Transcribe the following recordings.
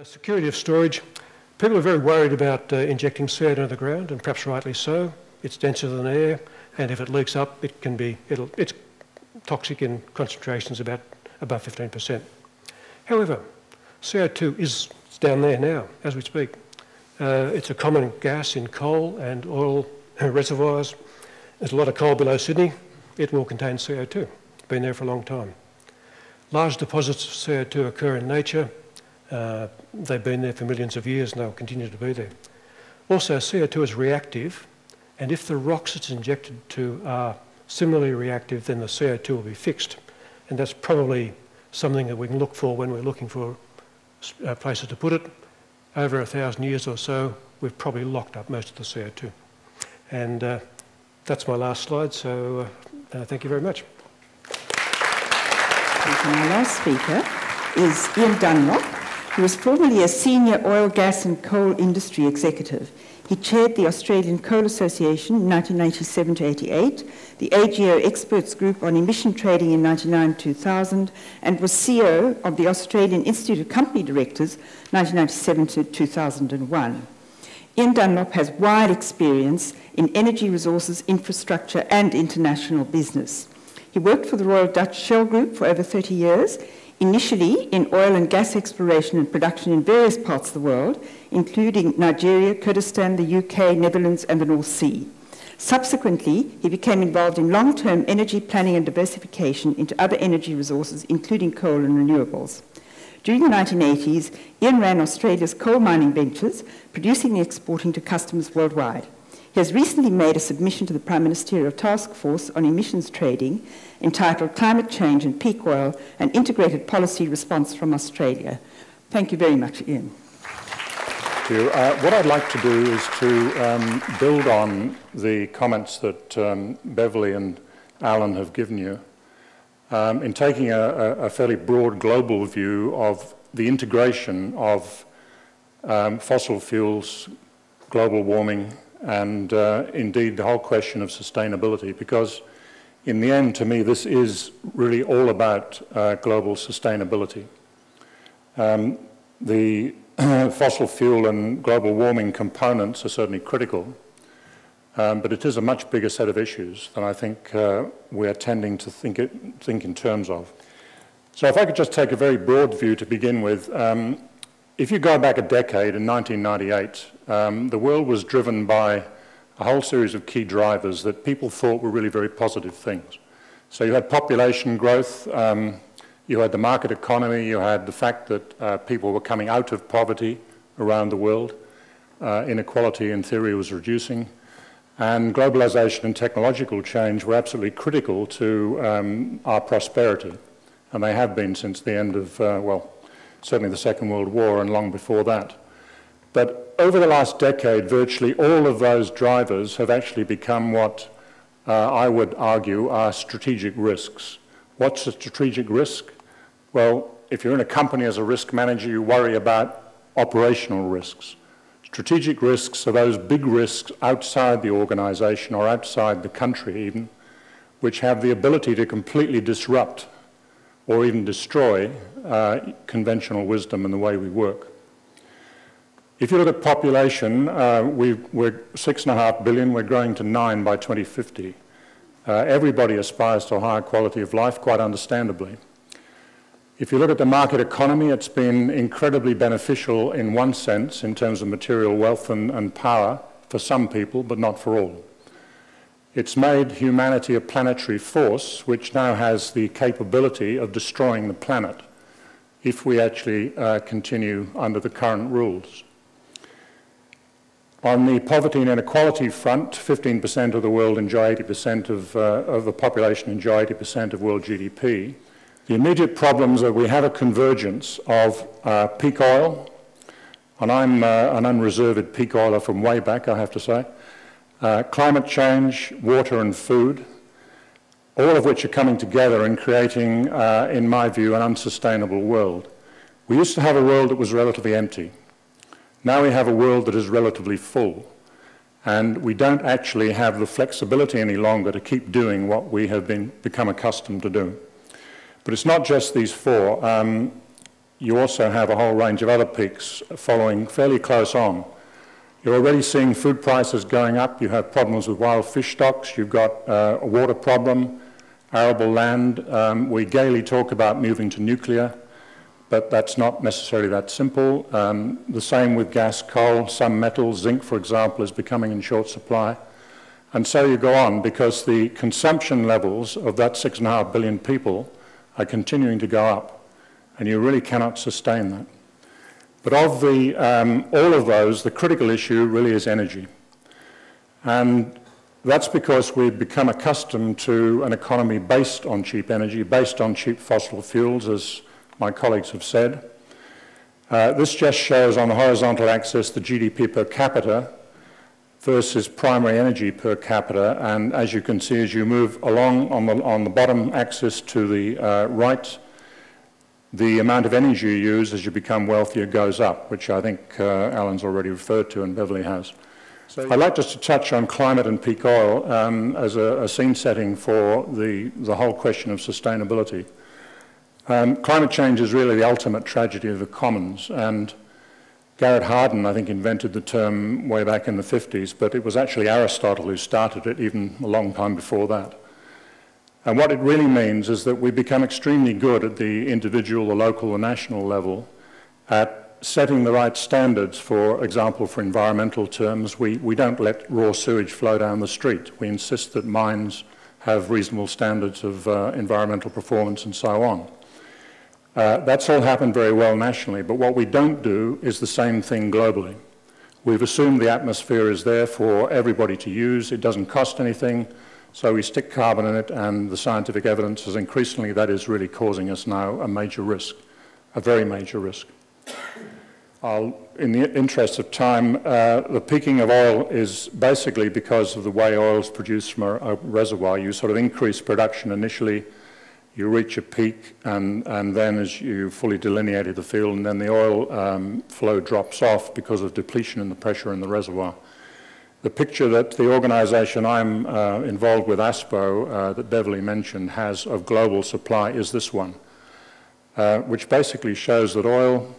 Security of storage. People are very worried about injecting CO2 into the ground, and perhaps rightly so. It's denser than air, and if it leaks up, it's toxic in concentrations about above 15%. However, CO2 is down there now, as we speak. It's a common gas in coal and oil reservoirs. There's a lot of coal below Sydney. It will contain CO2. It's been there for a long time. Large deposits of CO2 occur in nature. They've been there for millions of years and they'll continue to be there. Also, CO2 is reactive, and if the rocks it's injected to are similarly reactive, then the CO2 will be fixed. And that's probably something that we can look for when we're looking for places to put it. Over 1,000 years or so, we've probably locked up most of the CO2. And that's my last slide, so thank you very much. And our last speaker is Ian Dunlop, who was formerly a senior oil, gas and coal industry executive. He chaired the Australian Coal Association in 1997 to 88, the AGO Experts Group on Emission Trading in 1999-2000, and was CEO of the Australian Institute of Company Directors 1997 to 2001. Ian Dunlop has wide experience in energy resources, infrastructure and international business. He worked for the Royal Dutch Shell Group for over 30 years, initially in oil and gas exploration and production in various parts of the world, including Nigeria, Kurdistan, the UK, Netherlands, and the North Sea. Subsequently, he became involved in long-term energy planning and diversification into other energy resources, including coal and renewables. During the 1980s, Ian ran Australia's coal mining ventures, producing and exporting to customers worldwide. He has recently made a submission to the Prime Ministerial Task Force on Emissions Trading entitled Climate Change and Peak Oil, an Integrated Policy Response from Australia. Thank you very much, Ian. Thank you. What I'd like to do is to build on the comments that Beverly and Alan have given you in taking a fairly broad global view of the integration of fossil fuels, global warming, and indeed the whole question of sustainability, because in the end, to me, this is really all about global sustainability. The fossil fuel and global warming components are certainly critical, but it is a much bigger set of issues than I think we are tending to think in terms of. So if I could just take a very broad view to begin with, if you go back a decade, in 1998, the world was driven by a whole series of key drivers that people thought were really very positive things. So you had population growth, you had the market economy, you had the fact that people were coming out of poverty around the world, inequality in theory was reducing, and globalization and technological change were absolutely critical to our prosperity, and they have been since the end of, well, certainly the Second World War and long before that. But over the last decade, virtually all of those drivers have actually become what I would argue are strategic risks. What's a strategic risk? Well, if you're in a company as a risk manager, you worry about operational risks. Strategic risks are those big risks outside the organization or outside the country even, which have the ability to completely disrupt or even destroy conventional wisdom and the way we work. If you look at population, we're 6.5 billion, we're growing to 9 by 2050. Everybody aspires to a higher quality of life, quite understandably. If you look at the market economy, it's been incredibly beneficial in one sense, in terms of material wealth and power for some people, but not for all. It's made humanity a planetary force, which now has the capability of destroying the planet if we actually continue under the current rules. On the poverty and inequality front, 15% of the world enjoy 80% of the population enjoy 80% of world GDP. The immediate problems are we have a convergence of peak oil, and I'm an unreserved peak oiler from way back, I have to say, climate change, water and food, all of which are coming together and creating, in my view, an unsustainable world. We used to have a world that was relatively empty. Now we have a world that is relatively full, and we don't actually have the flexibility any longer to keep doing what we have become accustomed to do. But it's not just these four. you also have a whole range of other peaks following fairly close on. You're already seeing food prices going up. You have problems with wild fish stocks. You've got a water problem, arable land. We gaily talk about moving to nuclear, but that's not necessarily that simple. The same with gas, coal, some metals. Zinc, for example, is becoming in short supply. And so you go on, because the consumption levels of that 6.5 billion people are continuing to go up, and you really cannot sustain that. But of the, all of those, the critical issue really is energy. And that's because we've become accustomed to an economy based on cheap energy, based on cheap fossil fuels, as my colleagues have said. This just shows on the horizontal axis the GDP per capita versus primary energy per capita. And as you can see, as you move along on the bottom axis to the right, the amount of energy you use as you become wealthier goes up, which I think Alan's already referred to and Beverly has. So I'd like just to touch on climate and peak oil as a scene setting for the whole question of sustainability. Climate change is really the ultimate tragedy of the commons, and Garrett Hardin, I think, invented the term way back in the 50s, but it was actually Aristotle who started it even a long time before that. And what it really means is that we become extremely good at the individual, the local, the national level at setting the right standards. For example, for environmental terms, we don't let raw sewage flow down the street. We insist that mines have reasonable standards of environmental performance and so on. That's all happened very well nationally, but what we don't do is the same thing globally. We've assumed the atmosphere is there for everybody to use. It doesn't cost anything. So we stick carbon in it, and the scientific evidence is increasingly that is really causing us now a major risk, a very major risk. In the interest of time, the peaking of oil is basically because of the way oil is produced from a reservoir. You sort of increase production initially, you reach a peak, and then as you fully delineated the field, and then the oil flow drops off because of depletion in the pressure in the reservoir. The picture that the organisation I'm involved with, ASPO, that Beverly mentioned, has of global supply is this one, which basically shows that oil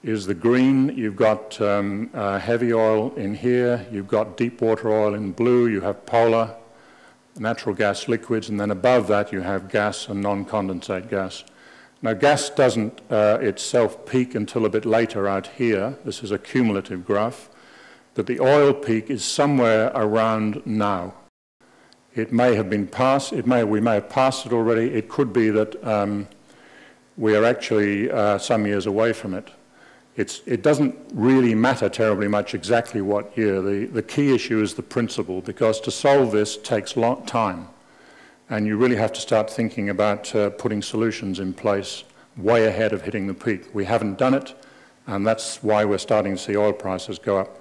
is the green. You've got heavy oil in here. You've got deep water oil in blue. You have polar, natural gas liquids, and then above that you have gas and non-condensate gas. Now, gas doesn't itself peak until a bit later out here. This is a cumulative graph. But the oil peak is somewhere around now. It may have been passed, we may have passed it already. It could be that we are actually some years away from it. It doesn't really matter terribly much exactly what year. The key issue is the principle, because to solve this takes a long time. And you really have to start thinking about putting solutions in place way ahead of hitting the peak. We haven't done it, and that's why we're starting to see oil prices go up.